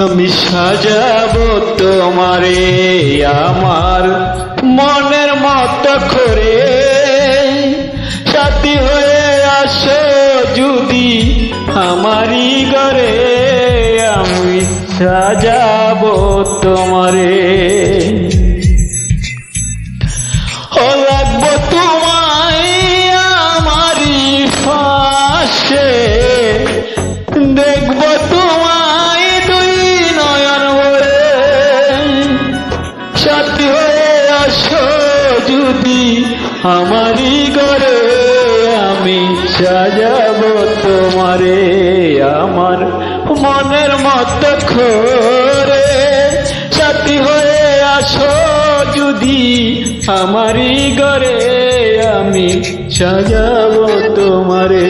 আমি সাজাবো তোমারে আমার মনের মতো করে, সাথী হয়ে আসো যদি আমারই ঘরে। আমি সাজাবো তোমারে, ও লাগবো তোমায় আমারই পাশে, দেখবো তোমায় দুই নয়ন ভরে। সাথী হয়ে আসো যদি আমারই ঘরে, আমি সাজাবো তোমারে আমার মনের মতো করে। সাথী হয়ে আসো যদি আমারই ঘরে, আমি সাজাবো তোমারে।